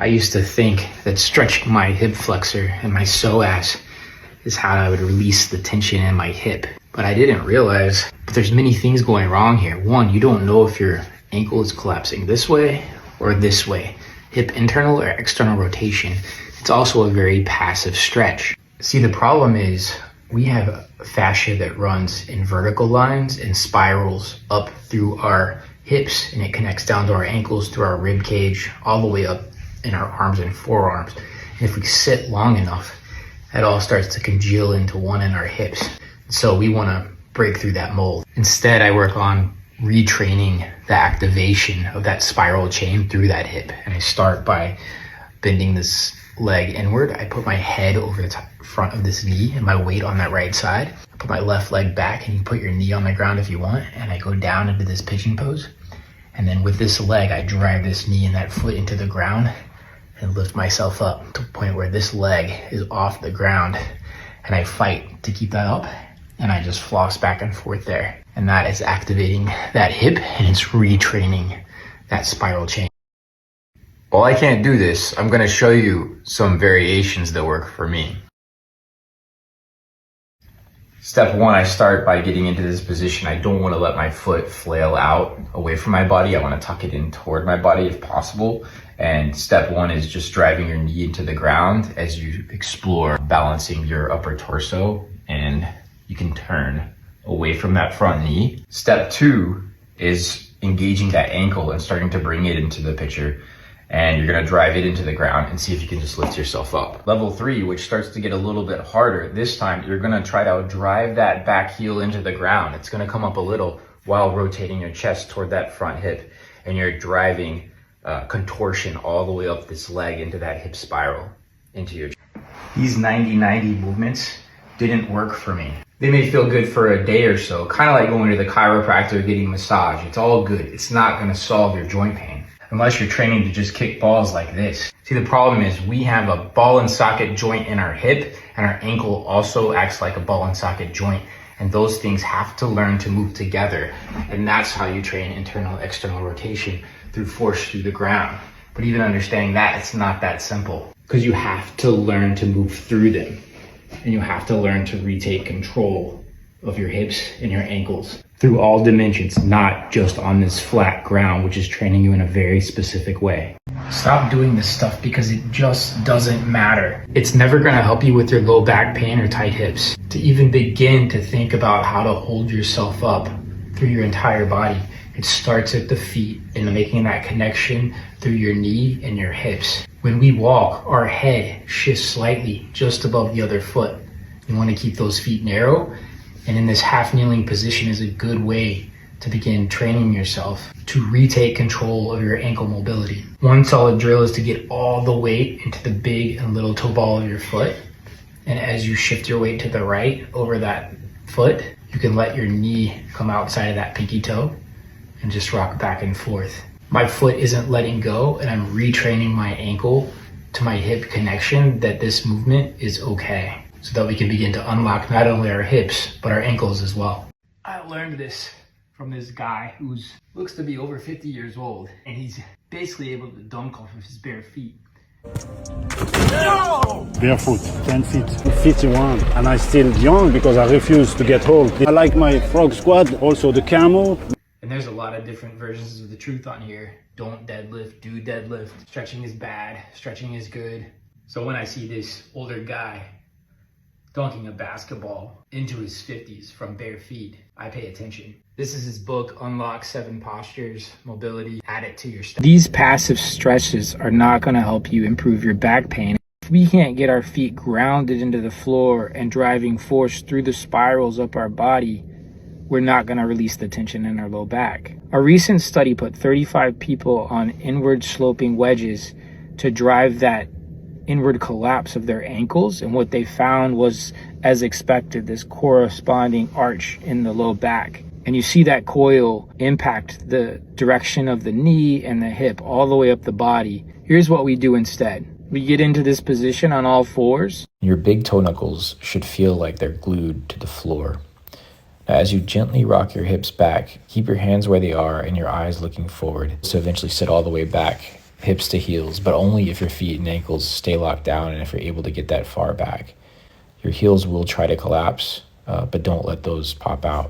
I used to think that stretching my hip flexor and my psoas is how I would release the tension in my hip. But I didn't realize there's many things going wrong here. One, you don't know if your ankle is collapsing this way or this way. Hip internal or external rotation. It's also a very passive stretch. See, the problem is we have fascia that runs in vertical lines and spirals up through our hips, and it connects down to our ankles through our rib cage, all the way up in our arms and forearms. And if we sit long enough, it all starts to congeal into one in our hips. So we want to break through that mold. Instead, I work on retraining the activation of that spiral chain through that hip. And I start by bending this leg inward. I put my head over the front of this knee and my weight on that right side. I put my left leg back, and you put your knee on the ground if you want. And I go down into this pigeon pose. And then with this leg, I drive this knee and that foot into the ground and lift myself up to a point where this leg is off the ground. And I fight to keep that up. And I just floss back and forth there. And that is activating that hip, and it's retraining that spiral chain. While I can't do this, I'm going to show you some variations that work for me. Step one, I start by getting into this position. I don't want to let my foot flail out away from my body. I want to tuck it in toward my body if possible. And step one is just driving your knee into the ground as you explore balancing your upper torso, and you can turn away from that front knee. Step two is engaging that ankle and starting to bring it into the picture. And you're gonna drive it into the ground and see if you can just lift yourself up. Level three, which starts to get a little bit harder, this time you're gonna try to drive that back heel into the ground. It's gonna come up a little while rotating your chest toward that front hip. And you're driving contortion all the way up this leg into that hip spiral, into your chest. These 90-90 movements didn't work for me. They may feel good for a day or so, kind of like going to the chiropractor getting a massage. It's all good. It's not gonna solve your joint pain unless you're training to just kick balls like this. See, the problem is we have a ball and socket joint in our hip, and our ankle also acts like a ball and socket joint. And those things have to learn to move together. And that's how you train internal, external rotation, through force through the ground. But even understanding that, it's not that simple, because you have to learn to move through them. And you have to learn to retake control of your hips and your ankles through all dimensions, not just on this flat ground, which is training you in a very specific way. Stop doing this stuff because it just doesn't matter. It's never gonna help you with your low back pain or tight hips. To even begin to think about how to hold yourself up through your entire body, it starts at the feet and making that connection through your knee and your hips. When we walk, our head shifts slightly just above the other foot. You wanna keep those feet narrow, and in this half kneeling position is a good way to begin training yourself to retake control of your ankle mobility. One solid drill is to get all the weight into the big and little toe ball of your foot. And as you shift your weight to the right over that foot, you can let your knee come outside of that pinky toe and just rock back and forth. My foot isn't letting go, and I'm retraining my ankle to my hip connection that this movement is okay, so that we can begin to unlock not only our hips, but our ankles as well. I learned this from this guy who looks to be over 50 years old, and he's basically able to dunk off of his bare feet. Barefoot, 10 feet, 51, and I still young because I refuse to get old. I like my frog squat, also the camel. And there's a lot of different versions of the truth on here. Don't deadlift, do deadlift. Stretching is bad, stretching is good. So when I see this older guy dunking a basketball into his 50s from bare feet, I pay attention. This is his book, Unlock 7 Postures, Mobility, Add It to Your Stuff. These passive stretches are not gonna help you improve your back pain. If we can't get our feet grounded into the floor and driving force through the spirals up our body, we're not gonna release the tension in our low back. A recent study put 35 people on inward sloping wedges to drive that inward collapse of their ankles, and what they found was, as expected, this corresponding arch in the low back. And you see that coil impact the direction of the knee and the hip all the way up the body. Here's what we do instead. We get into this position on all fours. Your big toe knuckles should feel like they're glued to the floor. Now, as you gently rock your hips back, keep your hands where they are and your eyes looking forward. So eventually sit all the way back hips to heels, but only if your feet and ankles stay locked down and if you're able to get that far back. Your heels will try to collapse, but don't let those pop out.